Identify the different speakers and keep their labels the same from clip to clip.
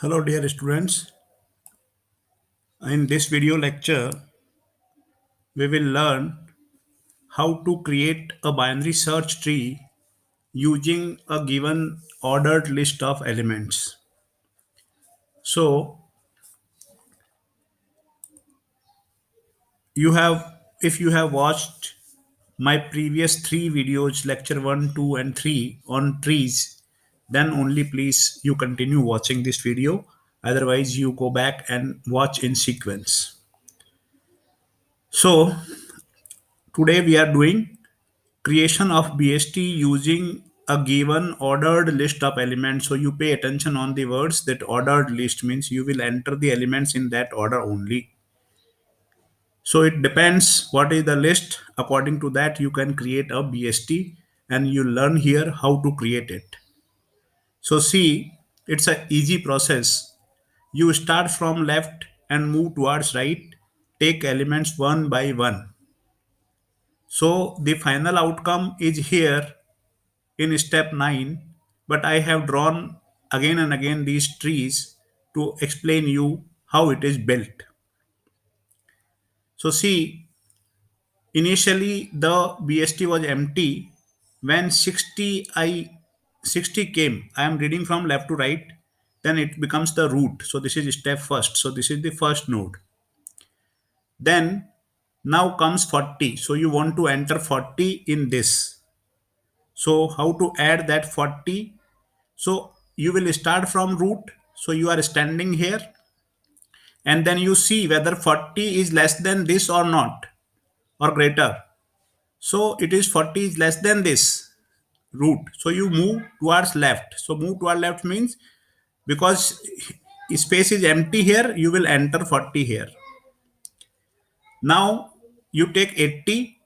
Speaker 1: Hello dear students. In this video lecture, we will learn how to create a binary search tree using a given ordered list of elements. So if you have watched my previous three videos, lecture 1, 2 and 3 on trees, then only please you continue watching this video. Otherwise you go back and watch in sequence. So today we are doing creation of BST using a given ordered list of elements. So you pay attention on the words that ordered list means you will enter the elements in that order only. So it depends what is the list. According to that, you can create a BST and you learn here how to create it. So see, it's a easy process. You start from left and move towards right. Take elements one by one. So the final outcome is here in step 9, but I have drawn again and again these trees to explain you how it is built. So see, initially the BST was empty. When 60 came, I am reading from left to right, then it becomes the root. So this is step first. So this is the first node. Then now comes 40. So you want to enter 40 in this. So how to add that 40? So you will start from root. So you are standing here and then you see whether 40 is less than this or not or greater. So it is 40 is less than this root. So you move towards left. So move toward left means because space is empty here, you will enter 40 here. Now you take 80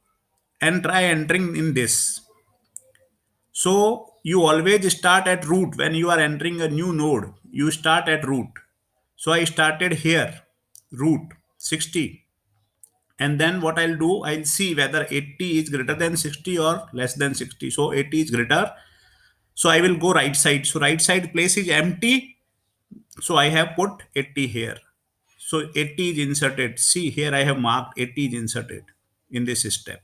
Speaker 1: and try entering in this. So you always start at root when you are entering a new node. You start at root. So I started here, root 60. And then what I'll do, I'll see whether 80 is greater than 60 or less than 60. So 80 is greater. So I will go right side. So right side place is empty. So I have put 80 here. So 80 is inserted. See here I have marked 80 is inserted in this step.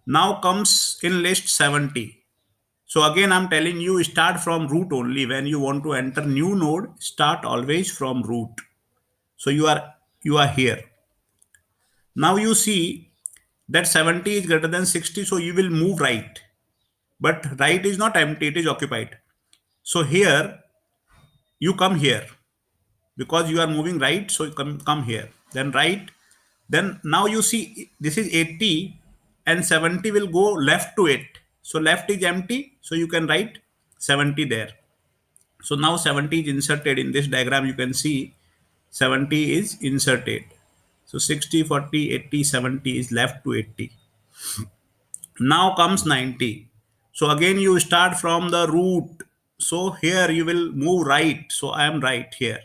Speaker 1: Now comes in list 70. So again, I'm telling you, start from root only. When you want to enter new node, start always from root. So you are here. Now you see that 70 is greater than 60, so you will move right. But right is not empty, it is occupied. So here you come here because you are moving right, so you come here. Then right. Then now you see this is 80 and 70 will go left to it. So left is empty, so you can write 70 there. So now 70 is inserted in this diagram. You can see 70 is inserted. So 60, 40, 80, 70 is left to 80. Now comes 90. So again you start from the root. So here you will move right. So I am right here.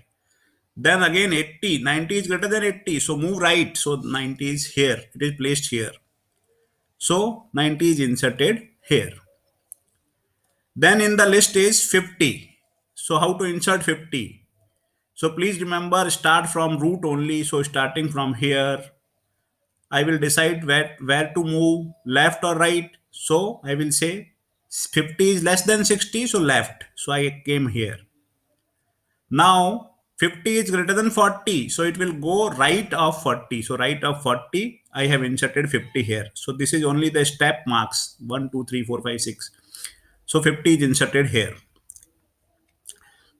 Speaker 1: Then again 80. 90 is greater than 80. So move right. So 90 is here. It is placed here. So 90 is inserted here. Then in the list is 50. So how to insert 50? So please remember start from root only. So starting from here, I will decide where to move, left or right. So I will say 50 is less than 60, so left. So I came here. Now 50 is greater than 40, so it will go right of 40. So right of 40, I have inserted 50 here. So this is only the step marks 1, 2, 3, 4, 5, 6. So 50 is inserted here.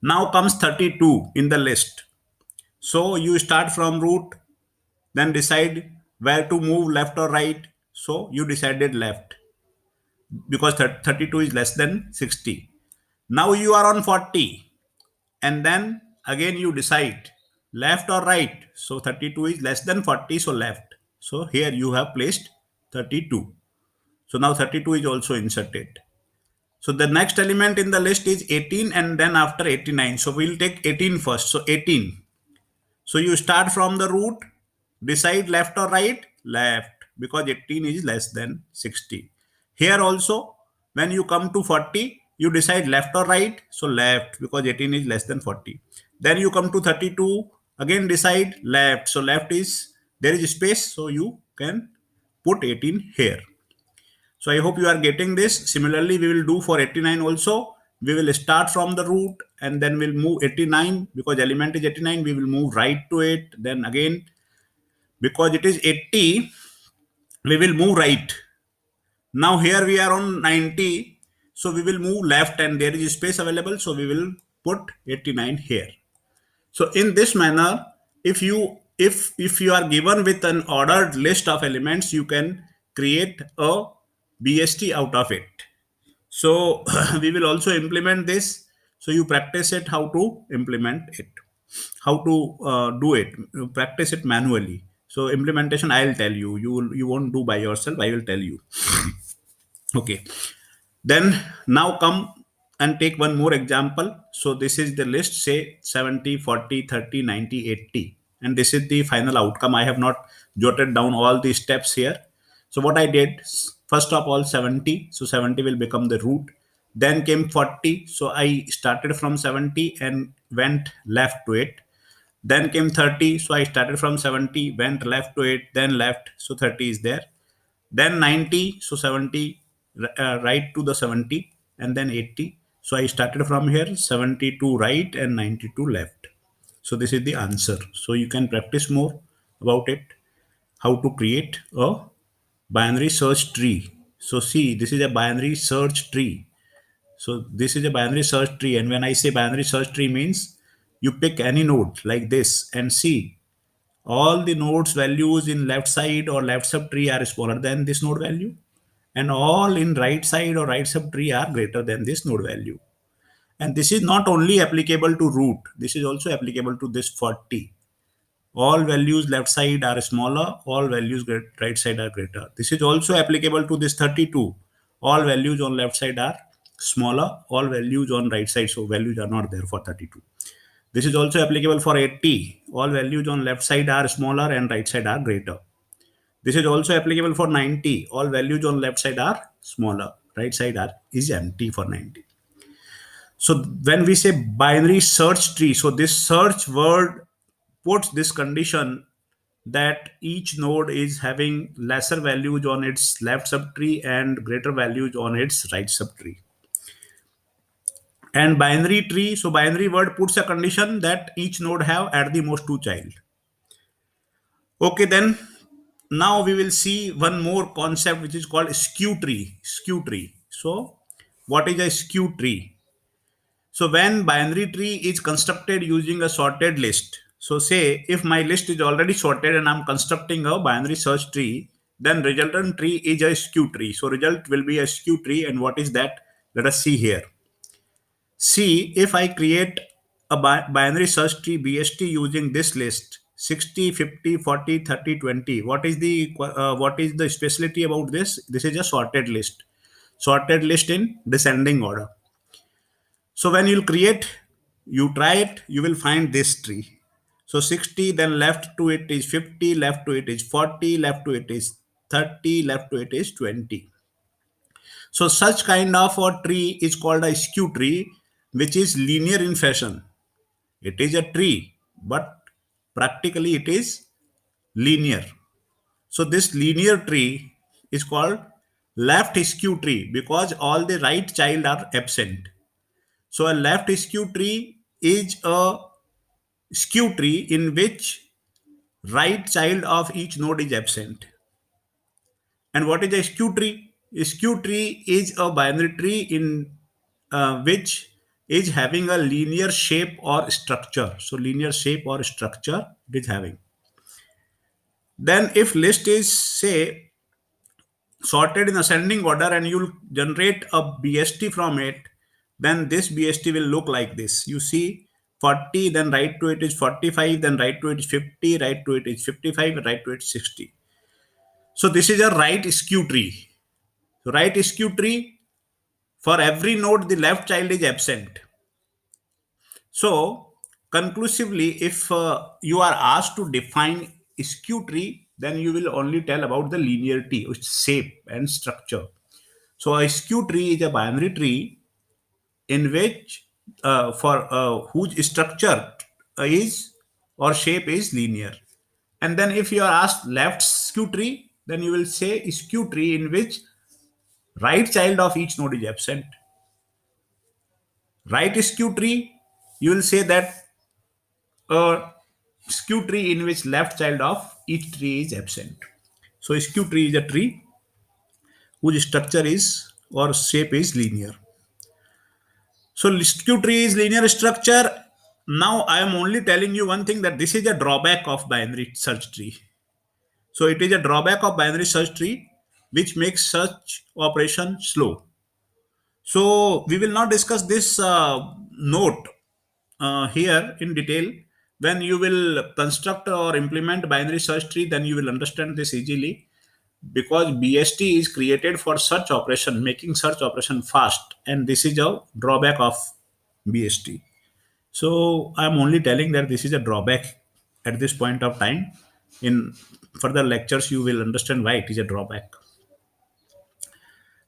Speaker 1: Now comes 32 in the list. So you start from root, then decide where to move, left or right. So you decided left because 32 is less than 60. Now you are on 40 and then again you decide left or right. So 32 is less than 40, so left. So here you have placed 32. So now 32 is also inserted. So the next element in the list is 18 and then after 89. So we'll take 18 first. So 18. So you start from the root, decide left or right, left, because 18 is less than 60. Here also, when you come to 40, You decide left or right. So left, because 18 is less than 40. Then you come to 32. Again decide left. So left is, there is space. So you can put 18 here. So I hope you are getting this. Similarly, we will do for 89 also. We will start from the root and then we'll move 89, because element is 89. We will move right to it. Then again, because it is 80, we will move right. Now here we are on 90. So we will move left and there is space available. So we will put 89 here. So in this manner, if you are given with an ordered list of elements, you can create a BST out of it. So we will also implement this. So you practice it how to implement it, how to do it, practice it manually. So implementation, I'll tell you. You won't do by yourself. I will tell you. Okay. Then now come and take one more example. So this is the list, say 70, 40, 30, 90, 80. And this is the final outcome. I have not jotted down all the steps here. So what I did, first of all, 70. So 70 will become the root. Then came 40. So I started from 70 and went left to it. Then came 30. So I started from 70, went left to it, then left. So 30 is there. Then 90. So 70, right to the 70, and then 80. So I started from here, 72 right and 92 left. So this is the answer. So you can practice more about it, how to create a binary search tree. So see, this is a binary search tree. So this is a binary search tree. And when I say binary search tree means you pick any node like this and see all the nodes values in left side or left subtree are smaller than this node value, and all in right side or right subtree are greater than this node value. And this is not only applicable to root, this is also applicable to this 40. All values left side are smaller, all values right side are greater. This is also applicable to this 32. All values on left side are smaller, all values on right side, so values are not there for 32. This is also applicable for 80. All values on left side are smaller and right side are greater. This is also applicable for 90. All values on left side are smaller. Right side is empty for 90. So when we say binary search tree, so this search word puts this condition that each node is having lesser values on its left subtree and greater values on its right subtree. And binary tree, so binary word puts a condition that each node have at the most two child. Okay, then now we will see one more concept which is called skew tree. Skew tree. So what is a skew tree? So when binary tree is constructed using a sorted list. So say if my list is already sorted and I'm constructing a binary search tree, then resultant tree is a skew tree. So result will be a skew tree. And what is that? Let us see here. See, if I create a binary search tree BST using this list 60, 50, 40, 30, 20. What is the specialty about this? This is a sorted list. Sorted list in descending order. So when you'll create, you try it, you will find this tree. So 60, then left to it is 50, left to it is 40, left to it is 30, left to it is 20. So such kind of a tree is called a skew tree, which is linear in fashion. It is a tree, but practically it is linear. So this linear tree is called left skew tree because all the right child are absent. So a left skew tree is a skew tree in which right child of each node is absent. And what is a skew tree? A skew tree is a binary tree in which is having a linear shape or structure. So linear shape or structure it is having. Then if list is say sorted in ascending order and you'll generate a BST from it, then this BST will look like this. You see 40, then right to it is 45, then right to it is 50, right to it is 55, right to it is 60. So this is a right skew tree. So right skew tree, for every node, the left child is absent. So conclusively, if you are asked to define skew tree, then you will only tell about the linearity, shape and structure. So a skew tree is a binary tree in which for whose structure is or shape is linear. And then if you are asked left skew tree, then you will say skew tree in which right child of each node is absent. Right skew tree, you will say that a skew tree in which left child of each tree is absent. So skew tree is a tree whose structure is or shape is linear. So skew tree is linear structure. Now I am only telling you one thing, that this is a drawback of binary search tree. So it is a drawback of binary search tree which makes search operation slow. So we will not discuss this note here in detail. When you will construct or implement binary search tree, then you will understand this easily, because BST is created for search operation, making search operation fast, and this is a drawback of BST. So I'm only telling that this is a drawback at this point of time. In further lectures, you will understand why it is a drawback.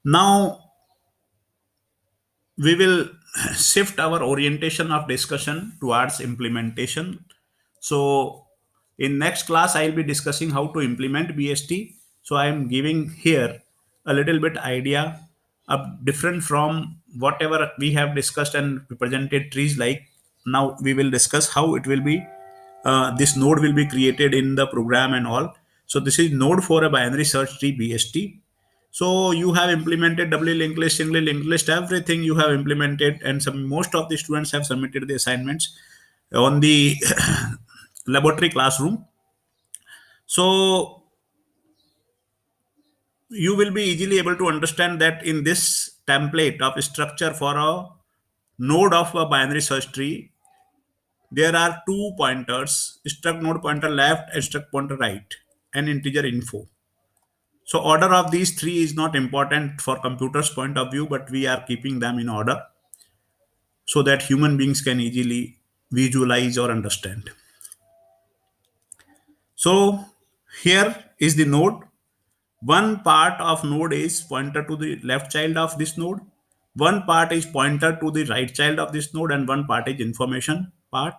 Speaker 1: Now we will shift our orientation of discussion towards implementation. So in next class, I'll be discussing how to implement BST. So I am giving here a little bit idea of different from whatever we have discussed and represented trees. Like now we will discuss how it will be, this node will be created in the program and all. So this is node for a binary search tree BST. So you have implemented doubly linked list, singly linked list, everything you have implemented, and some most of the students have submitted the assignments on the laboratory classroom. So you will be easily able to understand that in this template of structure for a node of a binary search tree, there are two pointers: struct node pointer left and struct pointer right, and integer info. So order of these three is not important for computers point of view, but we are keeping them in order so that human beings can easily visualize or understand. So here is the node. One part of node is pointer to the left child of this node. One part is pointer to the right child of this node, and one part is information part.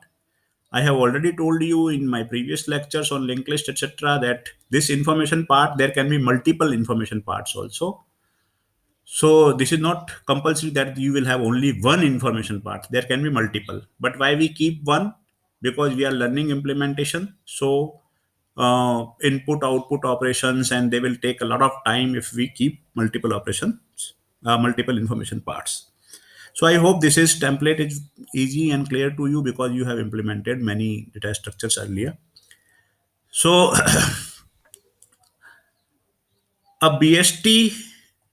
Speaker 1: I have already told you in my previous lectures on linked list, etc., that this information part, there can be multiple information parts also. So this is not compulsory that you will have only one information part. There can be multiple. But why we keep one? Because we are learning implementation. So input output operations, and they will take a lot of time if we keep multiple operations, multiple information parts. So I hope this is template is easy and clear to you, because you have implemented many data structures earlier. So a BST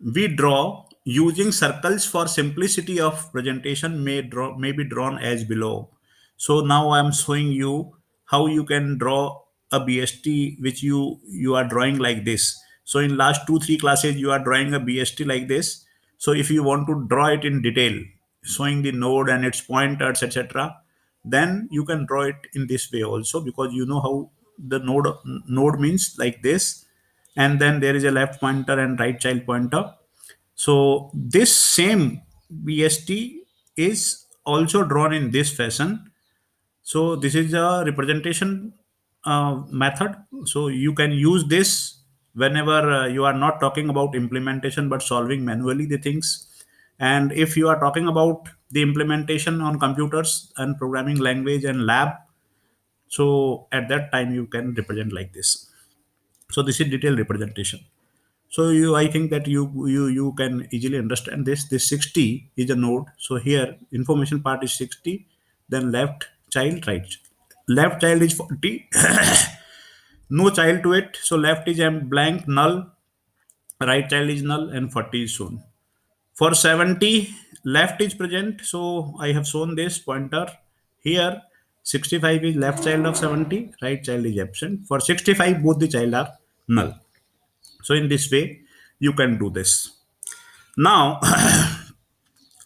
Speaker 1: we draw using circles for simplicity of presentation may be drawn as below. So now I am showing you how you can draw a BST which you are drawing like this. So in last 2-3 classes you are drawing a BST like this. So if you want to draw it in detail, showing the node and its pointers, etc., then you can draw it in this way also, because you know how the node means like this, and then there is a left pointer and right child pointer. So this same BST is also drawn in this fashion. So this is a representation method. So you can use this whenever you are not talking about implementation but solving manually the things. And if you are talking about the implementation on computers and programming language and lab, so at that time you can represent like this. So this is detailed representation. So I think that you can easily understand this. This 60 is a node. So here information part is 60, then left child, right. Left child is 40, no child to it. So left is a blank, null, right child is null, and 40 is shown. For 70, left is present. So I have shown this pointer here. 65 is left child of 70, right child is absent. For 65, both the child are null. So in this way, you can do this. Now,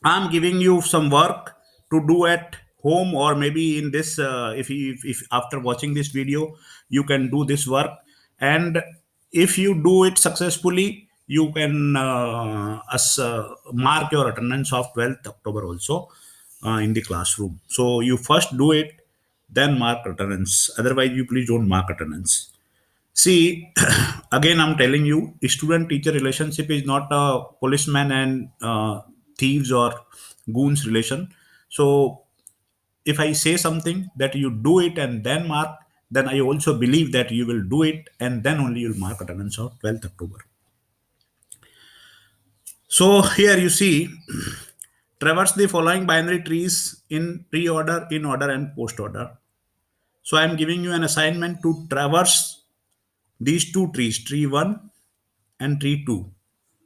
Speaker 1: I'm giving you some work to do at home, or maybe in this, if after watching this video, you can do this work. And if you do it successfully, you can mark your attendance of 12th October also in the classroom. So you first do it, then mark attendance. Otherwise, you please don't mark attendance. See, again, I'm telling you, student teacher relationship is not a policeman and thieves or goons relation. So if I say something that you do it and then mark, then I also believe that you will do it and then only you'll mark attendance of 12th October. So here you see, traverse the following binary trees in pre-order, in order, and post-order. So I'm giving you an assignment to traverse these two trees, tree 1 and tree 2.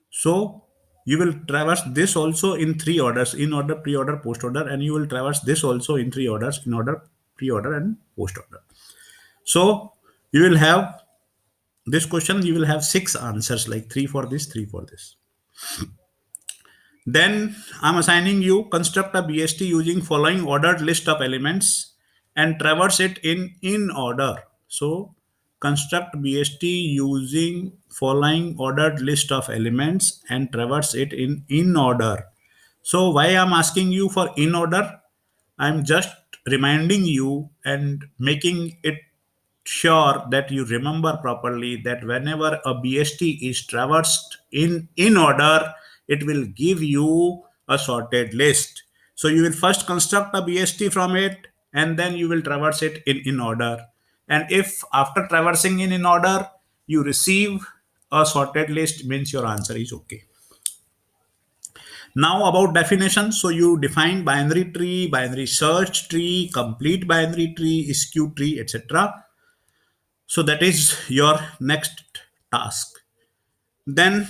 Speaker 1: So you will traverse this also in three orders, in order, pre-order, post-order, and you will traverse this also in three orders, in order, pre-order, and post-order. So you will have this question, you will have six answers, like three for this, three for this. Then I'm assigning you construct a BST using following ordered list of elements and traverse it in order. So construct BST using following ordered list of elements and traverse it in order. So why I'm asking you for in order? I'm just reminding you and making it sure that you remember properly that whenever a BST is traversed in order, it will give you a sorted list. So you will first construct a BST from it and then you will traverse it in order. And if after traversing in order, you receive a sorted list, means your answer is okay. Now about definition. So you define binary tree, binary search tree, complete binary tree, skew tree, etc. So that is your next task. Then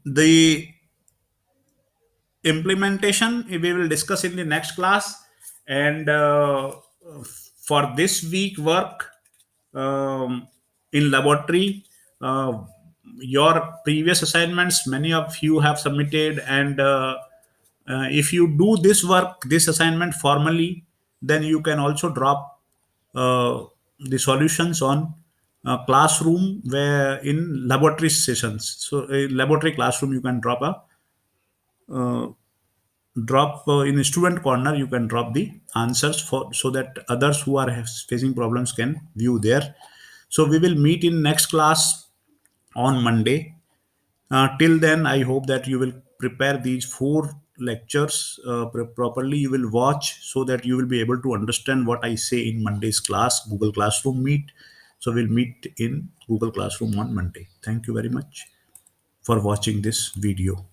Speaker 1: the implementation we will discuss in the next class. And for this week work, in laboratory, your previous assignments many of you have submitted, and if you do this work, this assignment formally, then you can also drop the solutions on classroom, where in laboratory sessions. So in laboratory classroom you can drop a drop in student corner, you can drop the answers for, so that others who are facing problems can view there. So we will meet in next class on Monday. Till then, I hope that you will prepare these four lectures properly. You will watch so that you will be able to understand what I say in Monday's class, Google Classroom Meet. So we'll meet in Google Classroom on Monday. Thank you very much for watching this video.